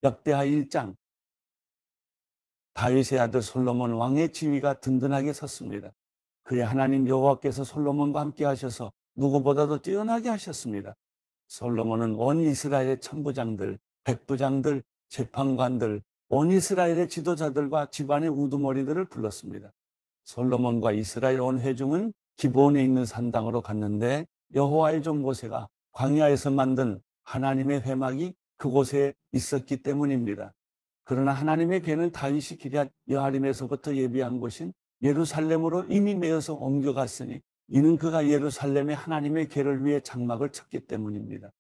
역대하 1장. 다윗의 아들 솔로몬 왕의 지위가 든든하게 섰습니다. 그의 하나님 여호와께서 솔로몬과 함께 하셔서 누구보다도 뛰어나게 하셨습니다. 솔로몬은 온 이스라엘의 천부장들, 백부장들, 재판관들, 온 이스라엘의 지도자들과 집안의 우두머리들을 불렀습니다. 솔로몬과 이스라엘 온 회중은 기브온에 있는 산당으로 갔는데 여호와의 종 모세가 광야에서 만든 하나님의 회막이 그곳에 있었기 때문입니다. 그러나 하나님의 괴는 다윗이 기럇 여아림에서부터 예비한 곳인 예루살렘으로 이미 메어서 옮겨갔으니 이는 그가 예루살렘에 하나님의 괴를 위해 장막을 쳤기 때문입니다.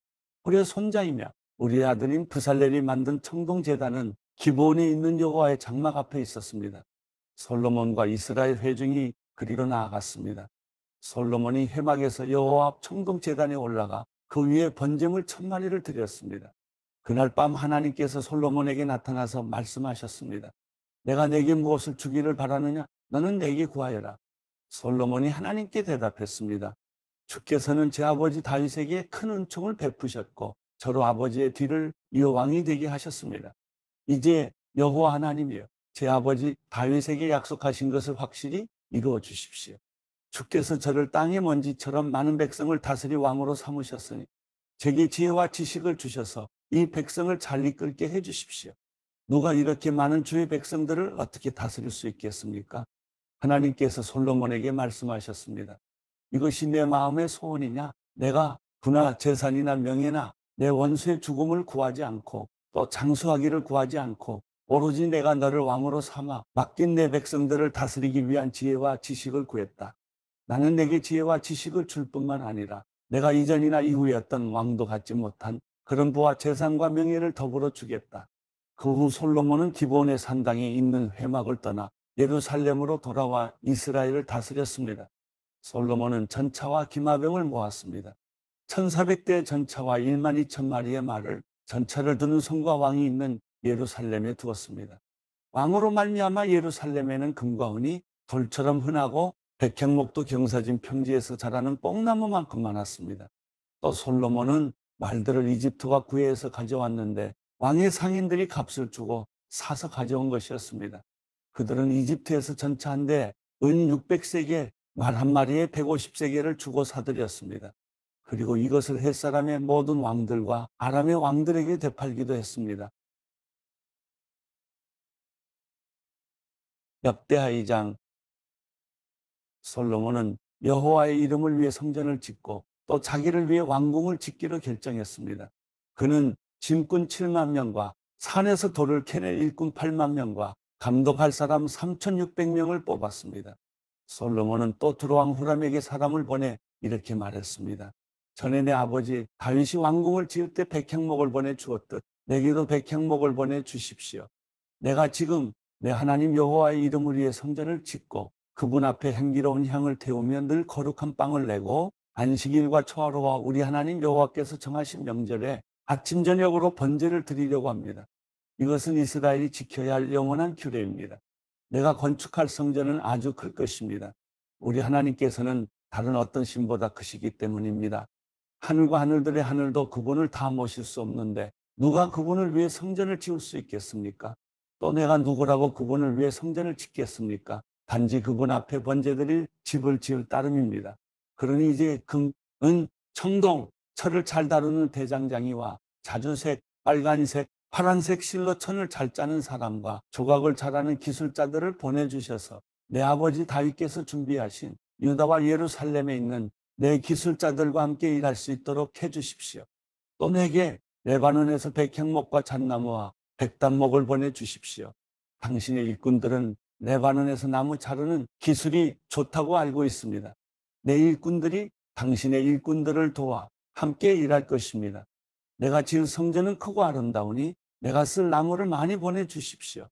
우리의 손자이며 우리의 아들인 브살렐이 만든 청동제단은 기브온에 있는 여호와의 장막 앞에 있었습니다. 솔로몬과 이스라엘 회중이 그리로 나아갔습니다. 솔로몬이 회막에서 여호와 앞 청동제단에 올라가 그 위에 번제물 1000마리를 드렸습니다. 그날 밤 하나님께서 솔로몬에게 나타나서 말씀하셨습니다. 내가 내게 무엇을 주기를 바라느냐? 너는 내게 구하여라. 솔로몬이 하나님께 대답했습니다. 주께서는 제 아버지 다윗에게 큰 은총을 베푸셨고 저로 아버지의 뒤를 이어 왕이 되게 하셨습니다. 이제 여호와 하나님이여, 제 아버지 다윗에게 약속하신 것을 확실히 이루어 주십시오. 주께서 저를 땅의 먼지처럼 많은 백성을 다스리 왕으로 삼으셨으니 제게 지혜와 지식을 주셔서 이 백성을 잘 이끌게 해 주십시오. 누가 이렇게 많은 주의 백성들을 어떻게 다스릴 수 있겠습니까? 하나님께서 솔로몬에게 말씀하셨습니다. 이것이 내 마음의 소원이냐? 내가 부나 재산이나 명예나 내 원수의 죽음을 구하지 않고 또 장수하기를 구하지 않고 오로지 내가 너를 왕으로 삼아 맡긴 내 백성들을 다스리기 위한 지혜와 지식을 구했다. 나는 내게 지혜와 지식을 줄 뿐만 아니라 내가 이전이나 이후에 어떤 왕도 갖지 못한 그런 부와 재산과 명예를 더불어 주겠다. 그 후 솔로몬은 기브온의 산당에 있는 회막을 떠나 예루살렘으로 돌아와 이스라엘을 다스렸습니다. 솔로몬은 전차와 기마병을 모았습니다. 1400대의 전차와 12000마리의 말을 전차를 드는 성과 왕이 있는 예루살렘에 두었습니다. 왕으로 말미암아 예루살렘에는 금과 은이 돌처럼 흔하고 백향목도 경사진 평지에서 자라는 뽕나무만큼 많았습니다. 또 솔로몬은 말들을 이집트와 구해에서 가져왔는데 왕의 상인들이 값을 주고 사서 가져온 것이었습니다. 그들은 이집트에서 전차 한 대 은 600세겔, 말 한 마리에 150세겔을 주고 사들였습니다. 그리고 이것을 햇사람의 모든 왕들과 아람의 왕들에게 되팔기도 했습니다. 역대하 2장. 솔로몬은 여호와의 이름을 위해 성전을 짓고 또 자기를 위해 왕궁을 짓기로 결정했습니다. 그는 짐꾼 7만 명과 산에서 돌을 캐낼 일꾼 8만 명과 감독할 사람 3600명을 뽑았습니다. 솔로몬은 또 두로왕 후람에게 사람을 보내 이렇게 말했습니다. 전에 내 아버지 다윗이 왕궁을 지을 때 백향목을 보내 주었듯 내게도 백향목을 보내 주십시오. 내가 지금 내 하나님 여호와의 이름을 위해 성전을 짓고 그분 앞에 향기로운 향을 태우며 늘 거룩한 빵을 내고 안식일과 초하루와 우리 하나님 여호와께서 정하신 명절에 아침 저녁으로 번제를 드리려고 합니다. 이것은 이스라엘이 지켜야 할 영원한 규례입니다. 내가 건축할 성전은 아주 클 것입니다. 우리 하나님께서는 다른 어떤 신보다 크시기 때문입니다. 하늘과 하늘들의 하늘도 그분을 다 모실 수 없는데 누가 그분을 위해 성전을 지을 수 있겠습니까? 또 내가 누구라고 그분을 위해 성전을 짓겠습니까? 단지 그분 앞에 번제드릴 집을 지을 따름입니다. 그러니 이제 금, 은, 청동, 철을 잘 다루는 대장장이와 자주색, 빨간색, 파란색 실로 천을 잘 짜는 사람과 조각을 잘하는 기술자들을 보내주셔서 내 아버지 다윗께서 준비하신 유다와 예루살렘에 있는 내 기술자들과 함께 일할 수 있도록 해주십시오. 또 내게 레바논에서 백향목과 잣나무와 백단목을 보내주십시오. 당신의 일꾼들은 레바논에서 나무 자르는 기술이 좋다고 알고 있습니다. 내 일꾼들이 당신의 일꾼들을 도와 함께 일할 것입니다. 내가 지은 성전은 크고 아름다우니 내가 쓸 나무를 많이 보내주십시오.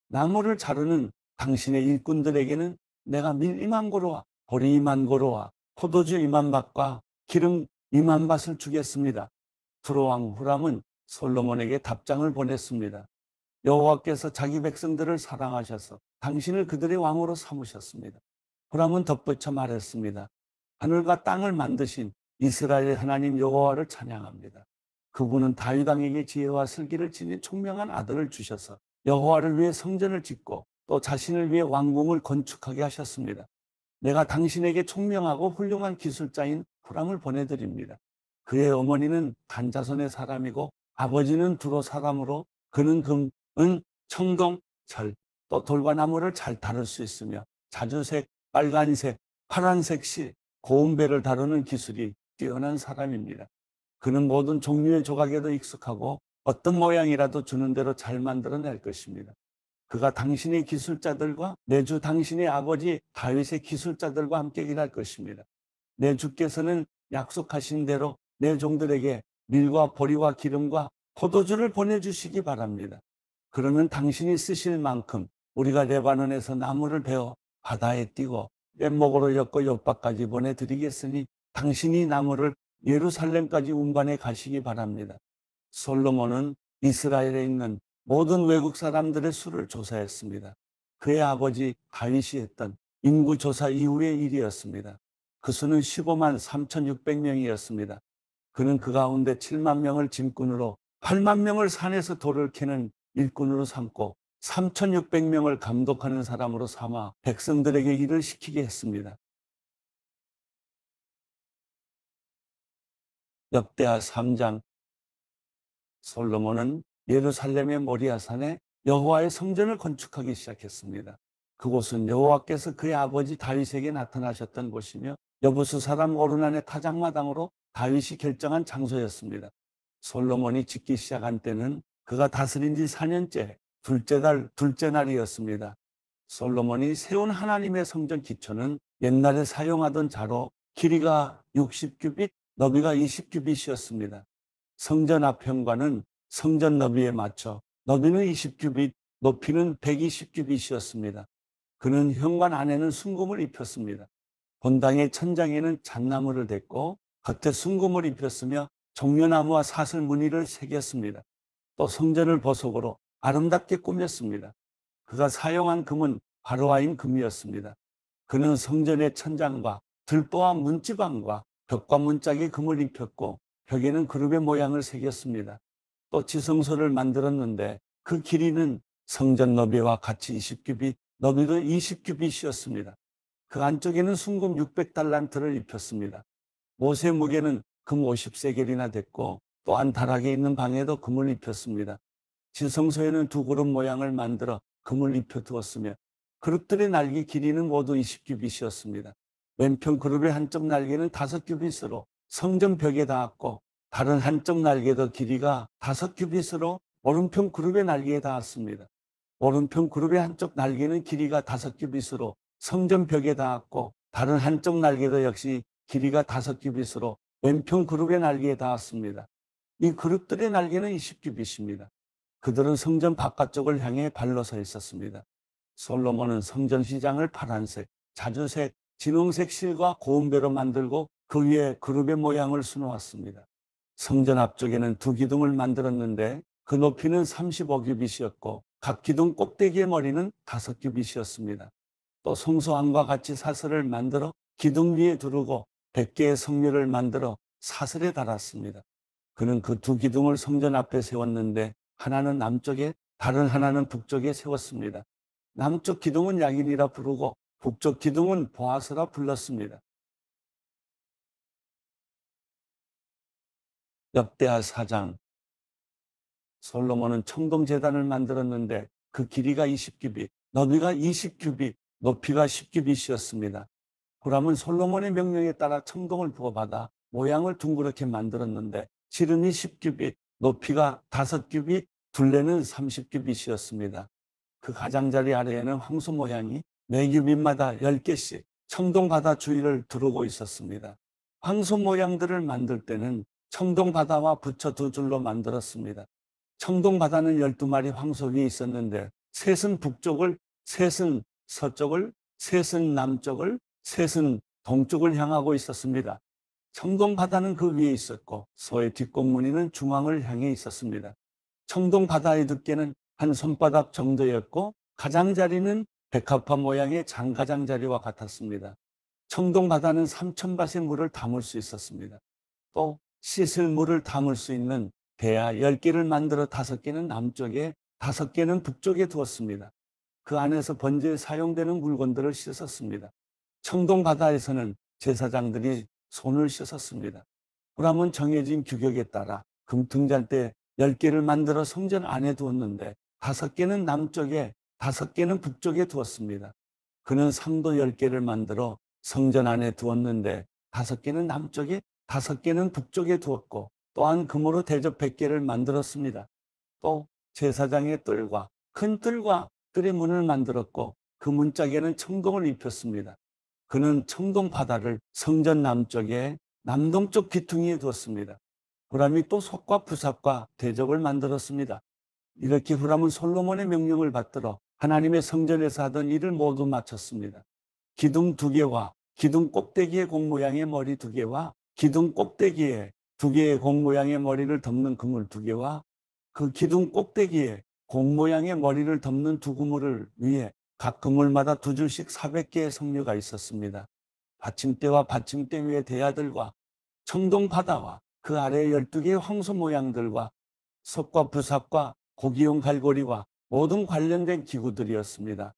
나무를 자르는 당신의 일꾼들에게는 내가 밀 2만 고로와 보리 2만 고로와 포도주 2만 밭과 기름 2만 밭을 주겠습니다. 두로왕 후람은 솔로몬에게 답장을 보냈습니다. 여호와께서 자기 백성들을 사랑하셔서 당신을 그들의 왕으로 삼으셨습니다. 후람은 덧붙여 말했습니다. 하늘과 땅을 만드신 이스라엘의 하나님 여호와를 찬양합니다. 그분은 다윗 왕에게 지혜와 슬기를 지닌 총명한 아들을 주셔서 여호와를 위해 성전을 짓고 또 자신을 위해 왕궁을 건축하게 하셨습니다. 내가 당신에게 총명하고 훌륭한 기술자인 후람을 보내드립니다. 그의 어머니는 단자손의 사람이고 아버지는 두로 사람으로 그는 금, 은, 청동, 철, 또 돌과 나무를 잘 다룰 수 있으며 자주색, 빨간색, 파란색 실, 고운배를 다루는 기술이 뛰어난 사람입니다. 그는 모든 종류의 조각에도 익숙하고 어떤 모양이라도 주는 대로 잘 만들어낼 것입니다. 그가 당신의 기술자들과 내 주 당신의 아버지 다윗의 기술자들과 함께 일할 것입니다. 내 주께서는 약속하신 대로 내 종들에게 밀과 보리와 기름과 포도주를 보내주시기 바랍니다. 그러면 당신이 쓰실 만큼 우리가 레바논에서 나무를 베어 바다에 띄고 뗏목으로 엮고 옆바까지 보내드리겠으니 당신이 나무를 예루살렘까지 운반해 가시기 바랍니다. 솔로몬은 이스라엘에 있는 모든 외국 사람들의 수를 조사했습니다. 그의 아버지 다윗이 했던 인구조사 이후의 일이었습니다. 그 수는 15만 3,600명이었습니다. 그는 그 가운데 7만 명을 짐꾼으로 8만 명을 산에서 돌을 캐는 일꾼으로 삼고 3,600명을 감독하는 사람으로 삼아 백성들에게 일을 시키게 했습니다. 역대하 3장. 솔로몬은 예루살렘의 모리아산에 여호와의 성전을 건축하기 시작했습니다. 그곳은 여호와께서 그의 아버지 다윗에게 나타나셨던 곳이며 여부수 사람 오르난의 타작마당으로 다윗이 결정한 장소였습니다. 솔로몬이 짓기 시작한 때는 그가 다스린 지 4년째 둘째 달 둘째 날이었습니다. 솔로몬이 세운 하나님의 성전 기초는 옛날에 사용하던 자로 길이가 60규빗, 너비가 20규빗이었습니다. 성전 앞현관은 성전 너비에 맞춰 너비는 20규빗, 높이는 120규빗이었습니다. 그는 현관 안에는 순금을 입혔습니다. 본당의 천장에는 잣나무를 댔고 겉에 순금을 입혔으며 종려나무와 사슬 무늬를 새겼습니다. 또 성전을 보석으로 아름답게 꾸몄습니다. 그가 사용한 금은 바로아임 금이었습니다. 그는 성전의 천장과 들보와 문지방과 벽과 문짝에 금을 입혔고 벽에는 그룹의 모양을 새겼습니다. 또 지성소를 만들었는데 그 길이는 성전 너비와 같이 20규빗, 너비도 20규빗이었습니다. 그 안쪽에는 순금 600달란트를 입혔습니다. 못의 무게는 금 50세겔이나 됐고 또한 다락에 있는 방에도 금을 입혔습니다. 지성소에는 두 그룹 모양을 만들어 금을 입혀 두었으며 그룹들의 날개 길이는 모두 20규빗이었습니다. 왼편 그룹의 한쪽 날개는 5규빗으로 성전 벽에 닿았고 다른 한쪽 날개도 길이가 5규빗으로 오른편 그룹의 날개에 닿았습니다. 오른편 그룹의 한쪽 날개는 길이가 5규빗으로 성전 벽에 닿았고 다른 한쪽 날개도 역시 길이가 5규빗으로 왼편 그룹의 날개에 닿았습니다. 이 그룹들의 날개는 20규빗입니다. 그들은 성전 바깥쪽을 향해 발로 서 있었습니다. 솔로몬은 성전 시장을 파란색, 자주색, 진홍색 실과 고운배로 만들고 그 위에 그룹의 모양을 수놓았습니다. 성전 앞쪽에는 두 기둥을 만들었는데 그 높이는 35규빗이었고 각 기둥 꼭대기의 머리는 5규빗이었습니다. 또 성소안과 같이 사슬을 만들어 기둥 위에 두르고 100개의 성류를 만들어 사슬에 달았습니다. 그는 그 두 기둥을 성전 앞에 세웠는데 하나는 남쪽에 다른 하나는 북쪽에 세웠습니다. 남쪽 기둥은 야긴이라 부르고 북쪽 기둥은 보아스라 불렀습니다. 역대하 4장. 솔로몬은 청동제단을 만들었는데 그 길이가 20규빗, 너비가 20규빗, 높이가 10규빗이었습니다. 후람은 솔로몬의 명령에 따라 청동을 부어받아 모양을 둥그렇게 만들었는데 지름이 10규빗, 높이가 5규빗, 둘레는 30규빗이었습니다. 그 가장자리 아래에는 황소 모양이 매 규빗마다 10개씩 청동바다 주위를 두르고 있었습니다. 황소 모양들을 만들 때는 청동바다와 붙여 두 줄로 만들었습니다. 청동바다는 12마리 황소 위에 있었는데 셋은 북쪽을, 셋은 서쪽을, 셋은 남쪽을, 셋은 동쪽을 향하고 있었습니다. 청동바다는 그 위에 있었고 소의 뒷공무니는 중앙을 향해 있었습니다. 청동바다의 두께는 한 손바닥 정도였고 가장자리는 백합화 모양의 장가장자리와 같았습니다. 청동바다는 3,000밭의 물을 담을 수 있었습니다. 또 씻을 물을 담을 수 있는 대야 10개를 만들어 5개는 남쪽에 5개는 북쪽에 두었습니다. 그 안에서 번제에 사용되는 물건들을 씻었습니다. 청동 바다에서는 제사장들이 손을 씻었습니다. 후람은 정해진 규격에 따라 금 등잔대 10개를 만들어 성전 안에 두었는데 5개는 남쪽에 5개는 북쪽에 두었습니다. 그는 상도 10개를 만들어 성전 안에 두었는데 5개는 남쪽에 5개는 북쪽에 두었고 또한 금으로 대접 100개를 만들었습니다. 또 제사장의 뜰과 큰 뜰과 뜰의 문을 만들었고 그 문짝에는 청동을 입혔습니다. 그는 청동 바다를 성전 남쪽에 남동쪽 귀퉁이에 두었습니다. 후람이 또 솥과 부삽과 대접을 만들었습니다. 이렇게 후람은 솔로몬의 명령을 받들어 하나님의 성전에서 하던 일을 모두 마쳤습니다. 기둥 2개와 기둥 꼭대기의 공 모양의 머리 2개와 기둥 꼭대기에 2개의 공 모양의 머리를 덮는 그물 2개와 그 기둥 꼭대기에 공 모양의 머리를 덮는 2그물을 위에 각 그물마다 2줄씩 400개의 석류가 있었습니다. 받침대와 받침대 위에 대야들과 청동 바다와 그 아래 12개의 황소 모양들과 솥과 부삽과 고기용 갈고리와 모든 관련된 기구들이었습니다.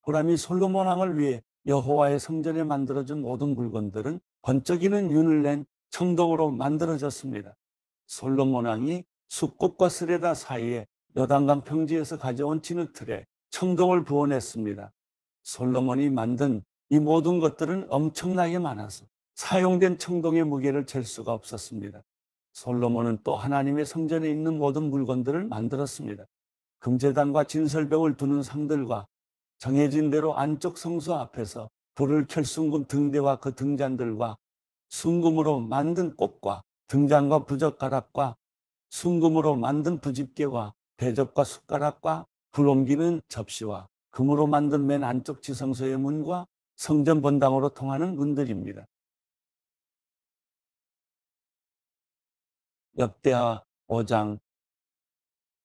후람이 솔로몬 왕을 위해 여호와의 성전에 만들어준 모든 물건들은 번쩍이는 윤을 낸 청동으로 만들어졌습니다. 솔로몬 왕이 숫꽃과 스레다 사이에 요단강 평지에서 가져온 진흙틀에 청동을 부어냈습니다. 솔로몬이 만든 이 모든 것들은 엄청나게 많아서 사용된 청동의 무게를 잴 수가 없었습니다. 솔로몬은 또 하나님의 성전에 있는 모든 물건들을 만들었습니다. 금제단과 진설병을 두는 상들과 정해진 대로 안쪽 성소 앞에서 불을 켤 순금 등대와 그 등잔들과 순금으로 만든 꽃과 등잔과 부젓가락과 순금으로 만든 부집개와 대접과 숟가락과 불 옮기는 접시와 금으로 만든 맨 안쪽 지성소의 문과 성전 본당으로 통하는 문들입니다. 역대하 5장.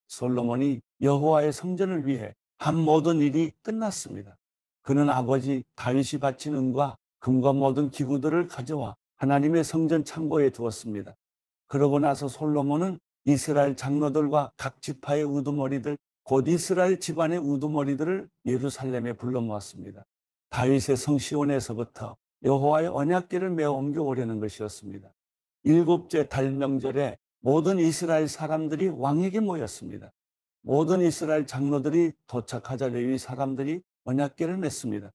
솔로몬이 여호와의 성전을 위해 한 모든 일이 끝났습니다. 그는 아버지 다윗이 바친 은과 금과 모든 기구들을 가져와 하나님의 성전 창고에 두었습니다. 그러고 나서 솔로몬은 이스라엘 장로들과 각 지파의 우두머리들, 곧 이스라엘 집안의 우두머리들을 예루살렘에 불러 모았습니다. 다윗의 성시온에서부터 여호와의 언약궤를 메어 옮겨오려는 것이었습니다. 7째 달 명절에 모든 이스라엘 사람들이 왕에게 모였습니다. 모든 이스라엘 장로들이 도착하자 레위 사람들이 언약궤를 맸습니다.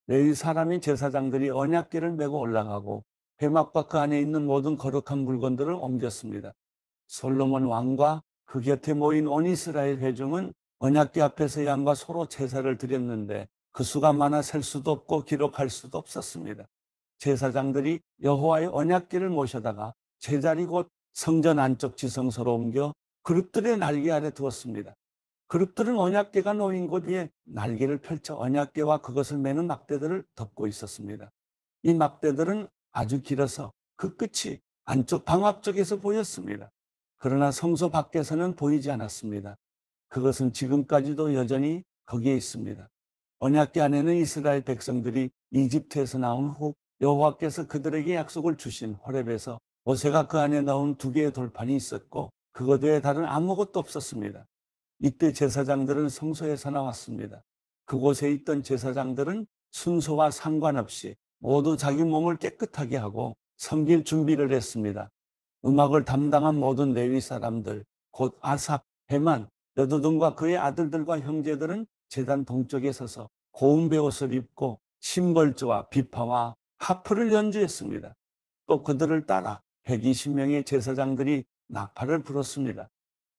레위 사람인 제사장들이 언약궤를 메고 올라가고 회막과 그 안에 있는 모든 거룩한 물건들을 옮겼습니다. 솔로몬 왕과 그 곁에 모인 온 이스라엘 회중은 언약궤 앞에서 양과 소로 제사를 드렸는데 그 수가 많아 셀 수도 없고 기록할 수도 없었습니다. 제사장들이 여호와의 언약궤를 모셔다가 제자리 곧 성전 안쪽 지성소로 옮겨 그룹들의 날개 아래 두었습니다. 그룹들은 언약궤가 놓인 곳 위에 날개를 펼쳐 언약궤와 그것을 매는 막대들을 덮고 있었습니다. 이 막대들은 아주 길어서 그 끝이 안쪽 방 앞쪽에서 보였습니다. 그러나 성소 밖에서는 보이지 않았습니다. 그것은 지금까지도 여전히 거기에 있습니다. 언약궤 안에는 이스라엘 백성들이 이집트에서 나온 후 여호와께서 그들에게 약속을 주신 호렙에서 모세가 그 안에 넣은 2개의 돌판이 있었고 그것 외에 다른 아무것도 없었습니다. 이때 제사장들은 성소에서 나왔습니다. 그곳에 있던 제사장들은 순서와 상관없이 모두 자기 몸을 깨끗하게 하고 섬길 준비를 했습니다. 음악을 담당한 모든 레위 사람들, 곧 아삽, 헤만, 여두둔과 그의 아들들과 형제들은 제단 동쪽에 서서 고운 베옷을 입고 심벌주와 비파와 하프를 연주했습니다. 또 그들을 따라 120명의 제사장들이 나팔을 불었습니다.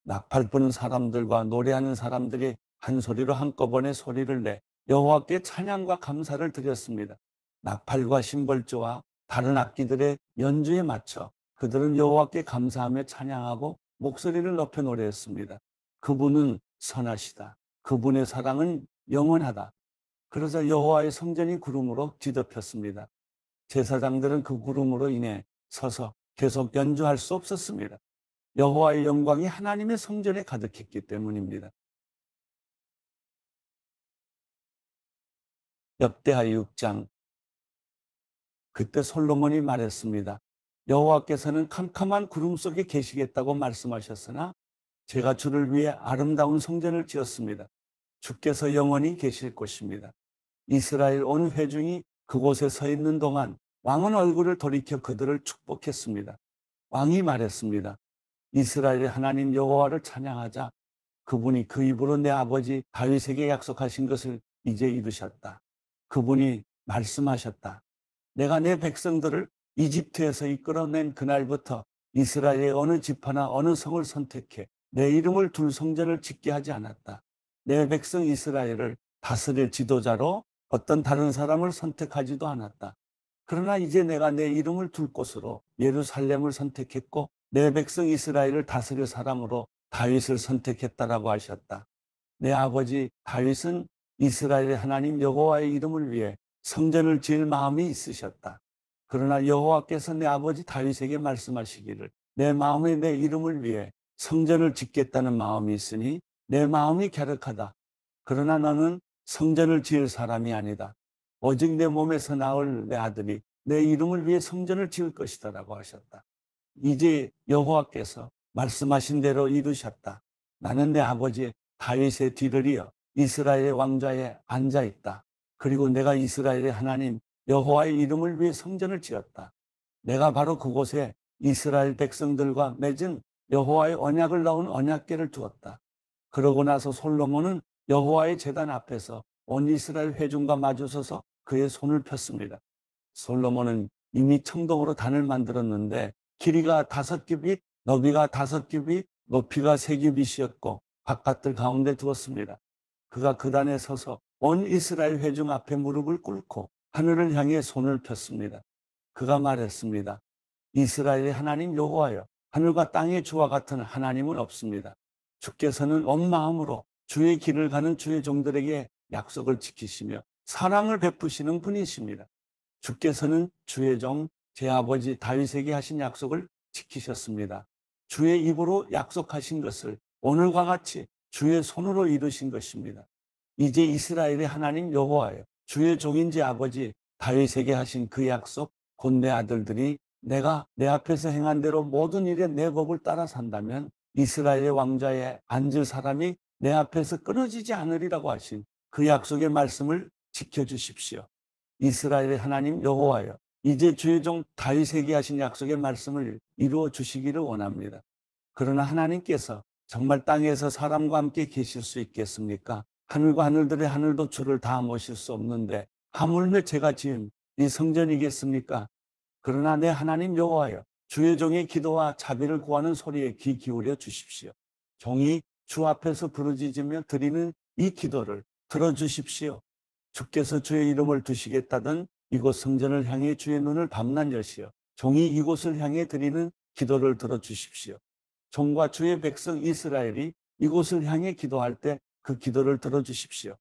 나팔 부는 사람들과 노래하는 사람들이 한 소리로 한꺼번에 소리를 내 여호와께 찬양과 감사를 드렸습니다. 나팔과 심벌주와 다른 악기들의 연주에 맞춰 그들은 여호와께 감사하며 찬양하고 목소리를 높여 노래했습니다. 그분은 선하시다. 그분의 사랑은 영원하다. 그러자 여호와의 성전이 구름으로 뒤덮였습니다. 제사장들은 그 구름으로 인해 서서 계속 연주할 수 없었습니다. 여호와의 영광이 하나님의 성전에 가득했기 때문입니다. 역대하 6장. 그때 솔로몬이 말했습니다. 여호와께서는 캄캄한 구름 속에 계시겠다고 말씀하셨으나 제가 주를 위해 아름다운 성전을 지었습니다. 주께서 영원히 계실 곳입니다. 이스라엘 온 회중이 그곳에 서 있는 동안 왕은 얼굴을 돌이켜 그들을 축복했습니다. 왕이 말했습니다. 이스라엘의 하나님 여호와를 찬양하자. 그분이 그 입으로 내 아버지 다윗에게 약속하신 것을 이제 이루셨다. 그분이 말씀하셨다. 내가 내 백성들을 이집트에서 이끌어낸 그날부터 이스라엘의 어느 지파나 어느 성을 선택해 내 이름을 둘 성전을 짓게 하지 않았다. 내 백성 이스라엘을 다스릴 지도자로 어떤 다른 사람을 선택하지도 않았다. 그러나 이제 내가 내 이름을 둘 곳으로 예루살렘을 선택했고 내 백성 이스라엘을 다스릴 사람으로 다윗을 선택했다라고 하셨다. 내 아버지 다윗은 이스라엘의 하나님 여호와의 이름을 위해 성전을 지을 마음이 있으셨다. 그러나 여호와께서 내 아버지 다윗에게 말씀하시기를 내 마음에 내 이름을 위해 성전을 짓겠다는 마음이 있으니 내 마음이 갸륵하다. 그러나 너는 성전을 지을 사람이 아니다. 오직 내 몸에서 나올 내 아들이 내 이름을 위해 성전을 지을 것이다라고 하셨다. 이제 여호와께서 말씀하신 대로 이루셨다. 나는 내 아버지 다윗의 뒤를 이어 이스라엘의 왕좌에 앉아 있다. 그리고 내가 이스라엘의 하나님 여호와의 이름을 위해 성전을 지었다. 내가 바로 그곳에 이스라엘 백성들과 맺은 여호와의 언약을 넣은 언약궤를 두었다. 그러고 나서 솔로몬은 여호와의 제단 앞에서 온 이스라엘 회중과 마주서서 그의 손을 폈습니다. 솔로몬은 이미 청동으로 단을 만들었는데 길이가 5규빗, 너비가 5규빗, 높이가 3규빗이었고 바깥들 가운데 두었습니다. 그가 그 단에 서서 온 이스라엘 회중 앞에 무릎을 꿇고 하늘을 향해 손을 폈습니다. 그가 말했습니다. 이스라엘의 하나님 여호와여, 하늘과 땅의 주와 같은 하나님은 없습니다. 주께서는 온 마음으로 주의 길을 가는 주의 종들에게 약속을 지키시며 사랑을 베푸시는 분이십니다. 주께서는 주의 종 제 아버지 다윗에게 하신 약속을 지키셨습니다. 주의 입으로 약속하신 것을 오늘과 같이 주의 손으로 이루신 것입니다. 이제 이스라엘의 하나님 여호와여, 주의 종인 제 아버지 다윗에게 하신 그 약속, 곧 내 아들들이 내가 내 앞에서 행한 대로 모든 일에 내 법을 따라 산다면 이스라엘의 왕좌에 앉을 사람이 내 앞에서 끊어지지 않으리라고 하신 그 약속의 말씀을 지켜주십시오. 이스라엘의 하나님 여호와여, 이제 주의 종 다윗에게 하신 약속의 말씀을 이루어 주시기를 원합니다. 그러나 하나님께서 정말 땅에서 사람과 함께 계실 수 있겠습니까? 하늘과 하늘들의 하늘도 주를 다 모실 수 없는데 하물며 제가 지은 이 성전이겠습니까? 그러나 내 하나님 여호와여, 주의 종의 기도와 자비를 구하는 소리에 귀 기울여 주십시오. 종이 주 앞에서 부르짖으며 드리는 이 기도를 들어주십시오. 주께서 주의 이름을 두시겠다던 이곳 성전을 향해 주의 눈을 밤낮 여시어 종이 이곳을 향해 드리는 기도를 들어주십시오. 종과 주의 백성 이스라엘이 이곳을 향해 기도할 때 그 기도를 들어주십시오.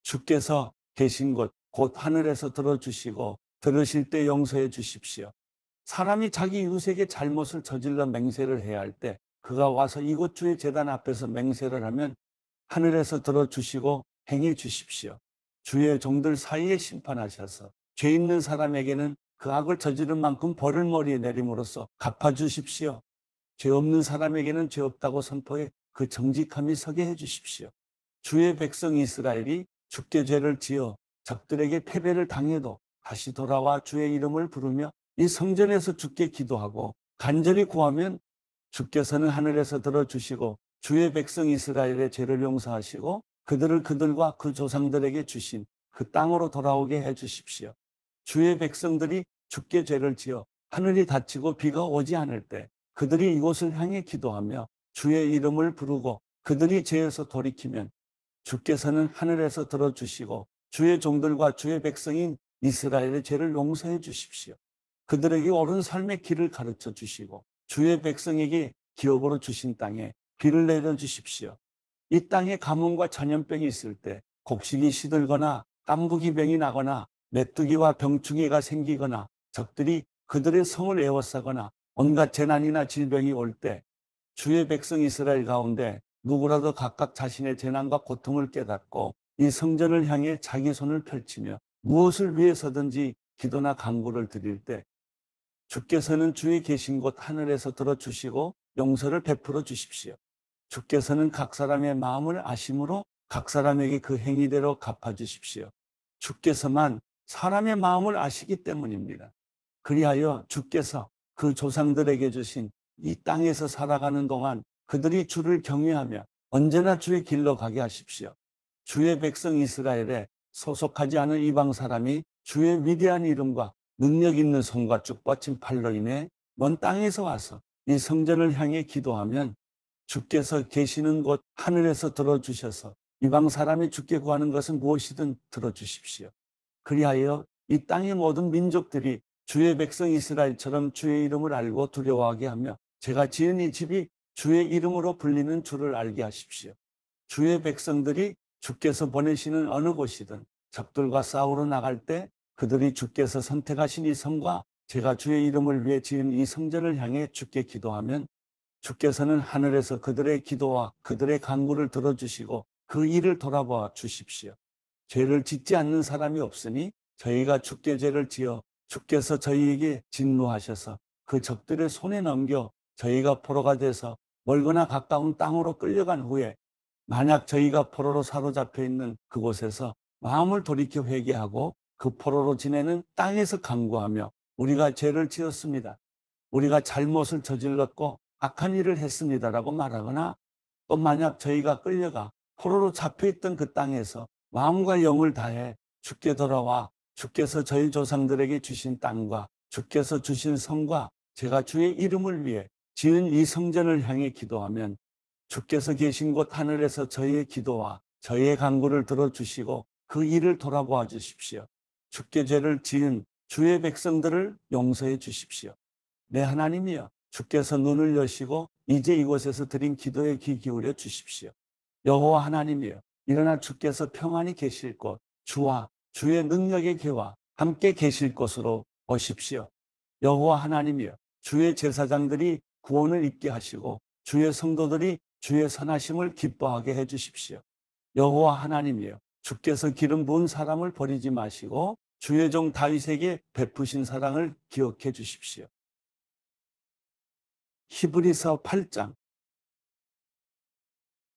주께서 계신 곳 곧 하늘에서 들어주시고 들으실 때 용서해 주십시오. 사람이 자기 이웃에게 잘못을 저질러 맹세를 해야 할 때 그가 와서 이곳 주의 제단 앞에서 맹세를 하면 하늘에서 들어주시고 행해 주십시오. 주의 종들 사이에 심판하셔서 죄 있는 사람에게는 그 악을 저지른 만큼 벌을 머리에 내림으로써 갚아주십시오. 죄 없는 사람에게는 죄 없다고 선포해 그 정직함이 서게 해주십시오. 주의 백성 이스라엘이 주께 죄를 지어 적들에게 패배를 당해도 다시 돌아와 주의 이름을 부르며 이 성전에서 주께 기도하고 간절히 구하면 주께서는 하늘에서 들어주시고 주의 백성 이스라엘의 죄를 용서하시고 그들을 그들과 그 조상들에게 주신 그 땅으로 돌아오게 해주십시오. 주의 백성들이 주께 죄를 지어 하늘이 닫히고 비가 오지 않을 때 그들이 이곳을 향해 기도하며 주의 이름을 부르고 그들이 죄에서 돌이키면 주께서는 하늘에서 들어주시고 주의 종들과 주의 백성인 이스라엘의 죄를 용서해 주십시오. 그들에게 옳은 삶의 길을 가르쳐 주시고 주의 백성에게 기업으로 주신 땅에 비를 내려 주십시오. 이 땅에 가뭄과 전염병이 있을 때 곡식이 시들거나 깐부기병이 나거나 메뚜기와 병충해가 생기거나 적들이 그들의 성을 에워싸거나 온갖 재난이나 질병이 올 때 주의 백성 이스라엘 가운데 누구라도 각각 자신의 재난과 고통을 깨닫고 이 성전을 향해 자기 손을 펼치며 무엇을 위해서든지 기도나 간구를 드릴 때 주께서는 주의 계신 곳 하늘에서 들어주시고 용서를 베풀어 주십시오. 주께서는 각 사람의 마음을 아심으로 각 사람에게 그 행위대로 갚아주십시오. 주께서만 사람의 마음을 아시기 때문입니다. 그리하여 주께서 그 조상들에게 주신 이 땅에서 살아가는 동안 그들이 주를 경외하며 언제나 주의 길로 가게 하십시오. 주의 백성 이스라엘에 소속하지 않은 이방 사람이 주의 위대한 이름과 능력 있는 손과 쭉 뻗친 팔로 인해 먼 땅에서 와서 이 성전을 향해 기도하면 주께서 계시는 곳 하늘에서 들어주셔서 이방 사람이 주께 구하는 것은 무엇이든 들어주십시오. 그리하여 이 땅의 모든 민족들이 주의 백성 이스라엘처럼 주의 이름을 알고 두려워하게 하며 제가 지은 이 집이 주의 이름으로 불리는 줄을 알게 하십시오. 주의 백성들이 주께서 보내시는 어느 곳이든 적들과 싸우러 나갈 때 그들이 주께서 선택하신 이 성과 제가 주의 이름을 위해 지은 이 성전을 향해 주께 기도하면 주께서는 하늘에서 그들의 기도와 그들의 간구를 들어주시고 그 일을 돌아보아 주십시오. 죄를 짓지 않는 사람이 없으니 저희가 주께 죄를 지어 주께서 저희에게 진노하셔서 그 적들의 손에 넘겨 저희가 포로가 돼서 멀거나 가까운 땅으로 끌려간 후에 만약 저희가 포로로 사로잡혀 있는 그곳에서 마음을 돌이켜 회개하고 그 포로로 지내는 땅에서 간구하며 우리가 죄를 지었습니다. 우리가 잘못을 저질렀고 악한 일을 했습니다라고 말하거나 또 만약 저희가 끌려가 포로로 잡혀있던 그 땅에서 마음과 영을 다해 주께 돌아와 주께서 저희 조상들에게 주신 땅과 주께서 주신 성과 제가 주의 이름을 위해 지은 이 성전을 향해 기도하면 주께서 계신 곳 하늘에서 저희의 기도와 저희의 간구를 들어주시고 그 일을 돌아보아 주십시오. 주께 죄를 지은 주의 백성들을 용서해 주십시오. 내 하나님이여, 주께서 눈을 여시고 이제 이곳에서 드린 기도에 귀 기울여 주십시오. 여호와 하나님이여, 일어나 주께서 평안히 계실 곳 주와 주의 능력의 개와 함께 계실 곳으로 오십시오. 여호와 하나님이여, 주의 제사장들이 구원을 입게 하시고 주의 성도들이 주의 선하심을 기뻐하게 해 주십시오. 여호와 하나님이여, 주께서 기름 부은 사람을 버리지 마시고 주의 종 다윗에게 베푸신 사랑을 기억해 주십시오. 히브리서 8장.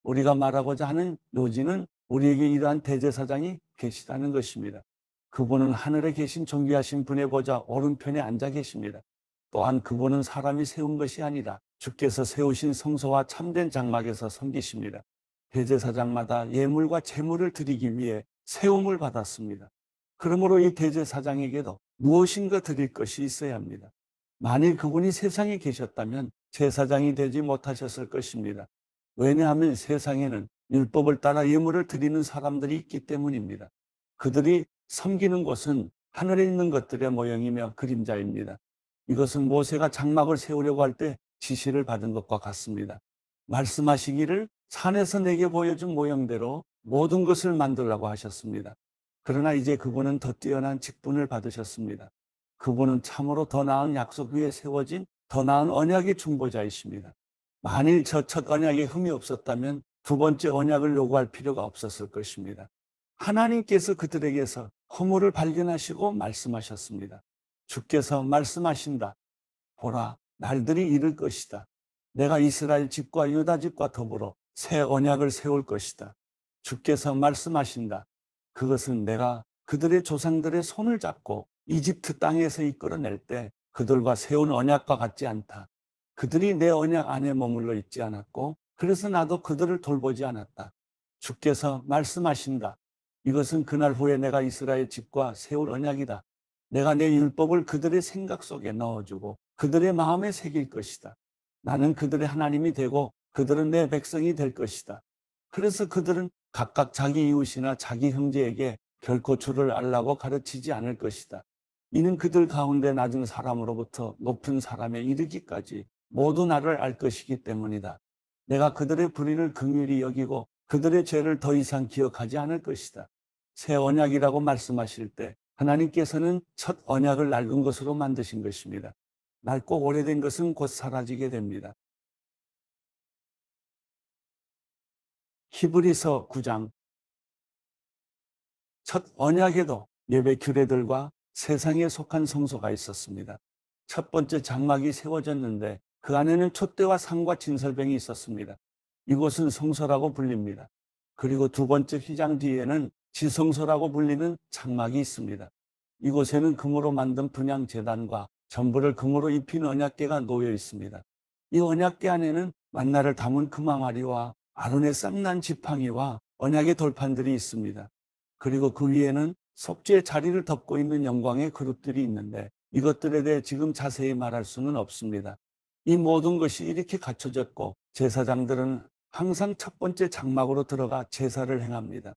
우리가 말하고자 하는 요지는 우리에게 이러한 대제사장이 계시다는 것입니다. 그분은 하늘에 계신 존귀하신 분의 보좌 오른편에 앉아 계십니다. 또한 그분은 사람이 세운 것이 아니라 주께서 세우신 성소와 참된 장막에서 섬기십니다. 대제사장마다 예물과 제물을 드리기 위해 세움을 받았습니다. 그러므로 이 대제사장에게도 무엇인가 드릴 것이 있어야 합니다. 만일 그분이 세상에 계셨다면 제사장이 되지 못하셨을 것입니다. 왜냐하면 세상에는 율법을 따라 예물을 드리는 사람들이 있기 때문입니다. 그들이 섬기는 곳은 하늘에 있는 것들의 모형이며 그림자입니다. 이것은 모세가 장막을 세우려고 할 때 지시를 받은 것과 같습니다. 말씀하시기를 산에서 내게 보여준 모형대로 모든 것을 만들라고 하셨습니다. 그러나 이제 그분은 더 뛰어난 직분을 받으셨습니다. 그분은 참으로 더 나은 약속 위에 세워진 더 나은 언약의 중보자이십니다. 만일 저 첫 언약에 흠이 없었다면 두 번째 언약을 요구할 필요가 없었을 것입니다. 하나님께서 그들에게서 허물을 발견하시고 말씀하셨습니다. 주께서 말씀하신다. 보라, 날들이 이를 것이다. 내가 이스라엘 집과 유다 집과 더불어 새 언약을 세울 것이다. 주께서 말씀하신다. 그것은 내가 그들의 조상들의 손을 잡고 이집트 땅에서 이끌어낼 때 그들과 세운 언약과 같지 않다. 그들이 내 언약 안에 머물러 있지 않았고 그래서 나도 그들을 돌보지 않았다. 주께서 말씀하신다. 이것은 그날 후에 내가 이스라엘 집과 세울 언약이다. 내가 내 율법을 그들의 생각 속에 넣어주고 그들의 마음에 새길 것이다. 나는 그들의 하나님이 되고 그들은 내 백성이 될 것이다. 그래서 그들은 각각 자기 이웃이나 자기 형제에게 결코 주를 알라고 가르치지 않을 것이다. 이는 그들 가운데 낮은 사람으로부터 높은 사람에 이르기까지 모두 나를 알 것이기 때문이다. 내가 그들의 불의를 긍휼히 여기고 그들의 죄를 더 이상 기억하지 않을 것이다. 새 언약이라고 말씀하실 때 하나님께서는 첫 언약을 낡은 것으로 만드신 것입니다. 낡고 오래된 것은 곧 사라지게 됩니다. 히브리서 9장. 첫 언약에도 예배 규례들과 세상에 속한 성소가 있었습니다. 첫 번째 장막이 세워졌는데 그 안에는 촛대와 상과 진설병이 있었습니다. 이곳은 성소라고 불립니다. 그리고 두 번째 휘장 뒤에는 지성소라고 불리는 장막이 있습니다. 이곳에는 금으로 만든 분향 제단과 전부를 금으로 입힌 언약궤가 놓여 있습니다. 이 언약궤 안에는 만나를 담은 금항아리와 아론의 쌍난 지팡이와 언약의 돌판들이 있습니다. 그리고 그 위에는 속죄의 자리를 덮고 있는 영광의 그릇들이 있는데 이것들에 대해 지금 자세히 말할 수는 없습니다. 이 모든 것이 이렇게 갖춰졌고 제사장들은 항상 첫 번째 장막으로 들어가 제사를 행합니다.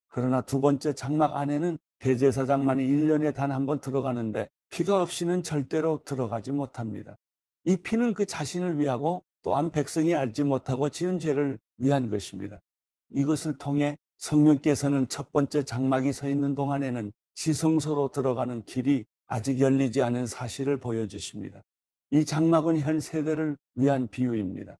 그러나 두 번째 장막 안에는 대제사장만이 1년에 단 한 번 들어가는데 피가 없이는 절대로 들어가지 못합니다. 이 피는 그 자신을 위하고 또한 백성이 알지 못하고 지은 죄를 위한 것입니다. 이것을 통해 성령께서는 첫 번째 장막이 서 있는 동안에는 지성소로 들어가는 길이 아직 열리지 않은 사실을 보여주십니다. 이 장막은 현 세대를 위한 비유입니다.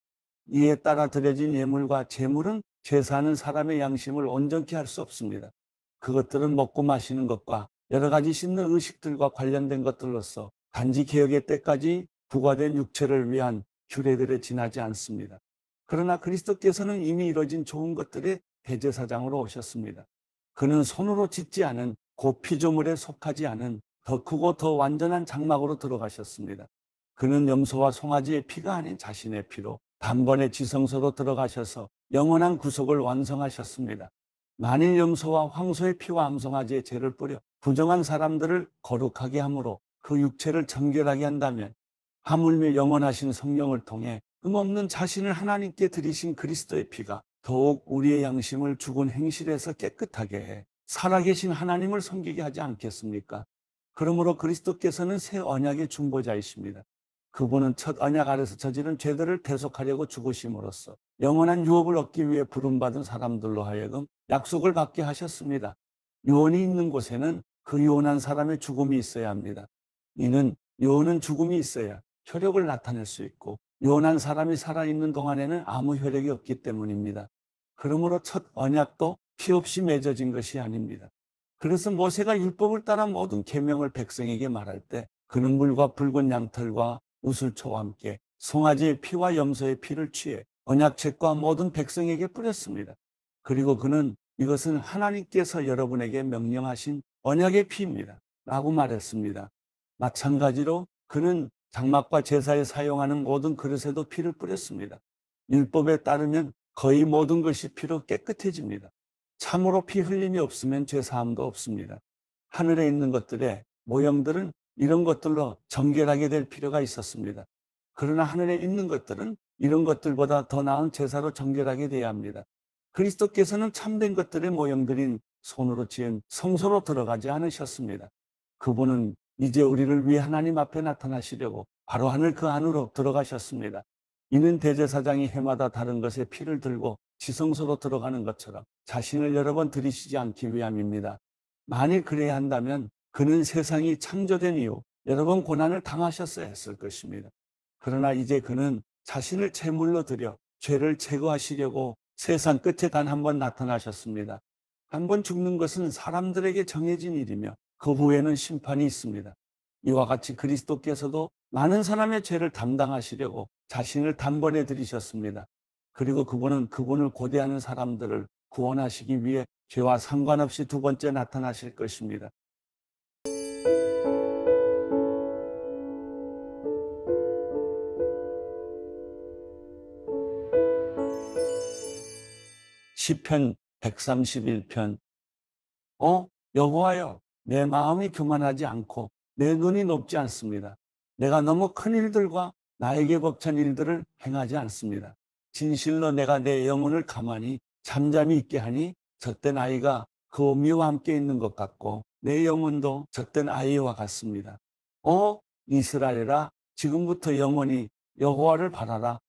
이에 따라 드려진 예물과 제물은 제사하는 사람의 양심을 온전케 할 수 없습니다. 그것들은 먹고 마시는 것과 여러 가지 씹는 의식들과 관련된 것들로서 단지 개혁의 때까지 부과된 육체를 위한 규례들에 지나지 않습니다. 그러나 그리스도께서는 이미 이루어진 좋은 것들의 대제사장으로 오셨습니다. 그는 손으로 짓지 않은 곧 피조물에 속하지 않은 더 크고 더 완전한 장막으로 들어가셨습니다. 그는 염소와 송아지의 피가 아닌 자신의 피로 단번에 지성소로 들어가셔서 영원한 구속을 완성하셨습니다. 만일 염소와 황소의 피와 암송아지의 죄를 뿌려 부정한 사람들을 거룩하게 함으로 그 육체를 정결하게 한다면 하물며 영원하신 성령을 통해 흠없는 자신을 하나님께 드리신 그리스도의 피가 더욱 우리의 양심을 죽은 행실에서 깨끗하게 해 살아계신 하나님을 섬기게 하지 않겠습니까? 그러므로 그리스도께서는 새 언약의 중보자이십니다. 그분은 첫 언약 아래서 저지른 죄들을 대속하려고 죽으심으로써 영원한 유업을 얻기 위해 부름받은 사람들로 하여금 약속을 받게 하셨습니다. 유언이 있는 곳에는 그 유언한 사람의 죽음이 있어야 합니다. 이는 유언은 죽음이 있어야 혈육을 나타낼 수 있고 유언한 사람이 살아있는 동안에는 아무 혈육이 없기 때문입니다. 그러므로 첫 언약도 피 없이 맺어진 것이 아닙니다. 그래서 모세가 율법을 따라 모든 계명을 백성에게 말할 때 그는 물과 붉은 양털과 우슬초와 함께 송아지의 피와 염소의 피를 취해 언약책과 모든 백성에게 뿌렸습니다. 그리고 그는 이것은 하나님께서 여러분에게 명령하신 언약의 피입니다 라고 말했습니다. 마찬가지로 그는 장막과 제사에 사용하는 모든 그릇에도 피를 뿌렸습니다. 율법에 따르면 거의 모든 것이 피로 깨끗해집니다. 참으로 피 흘림이 없으면 죄사함도 없습니다. 하늘에 있는 것들의 모형들은 이런 것들로 정결하게 될 필요가 있었습니다. 그러나 하늘에 있는 것들은 이런 것들보다 더 나은 제사로 정결하게 되어야 합니다. 그리스도께서는 참된 것들의 모형들인 손으로 지은 성소로 들어가지 않으셨습니다. 그분은 이제 우리를 위해 하나님 앞에 나타나시려고 바로 하늘 그 안으로 들어가셨습니다. 이는 대제사장이 해마다 다른 것에 피를 들고 지성소로 들어가는 것처럼 자신을 여러 번 들이시지 않기 위함입니다. 만일 그래야 한다면 그는 세상이 창조된 이후 여러 번 고난을 당하셨어야 했을 것입니다. 그러나 이제 그는 자신을 제물로 드려 죄를 제거하시려고 세상 끝에 단 한 번 나타나셨습니다. 한 번 죽는 것은 사람들에게 정해진 일이며 그 후에는 심판이 있습니다. 이와 같이 그리스도께서도 많은 사람의 죄를 담당하시려고 자신을 단번에 들이셨습니다. 그리고 그분은 그분을 고대하는 사람들을 구원하시기 위해 죄와 상관없이 두 번째 나타나실 것입니다. 시편 131편. 여호와여, 내 마음이 교만하지 않고 내 눈이 높지 않습니다. 내가 너무 큰 일들과 나에게 벅찬 일들을 행하지 않습니다. 진실로 내가 내 영혼을 가만히 잠잠히 있게 하니 젖된 아이가 그 어미와 함께 있는 것 같고 내 영혼도 젖된 아이와 같습니다. 이스라엘아, 지금부터 영원히 여호와를 바라라.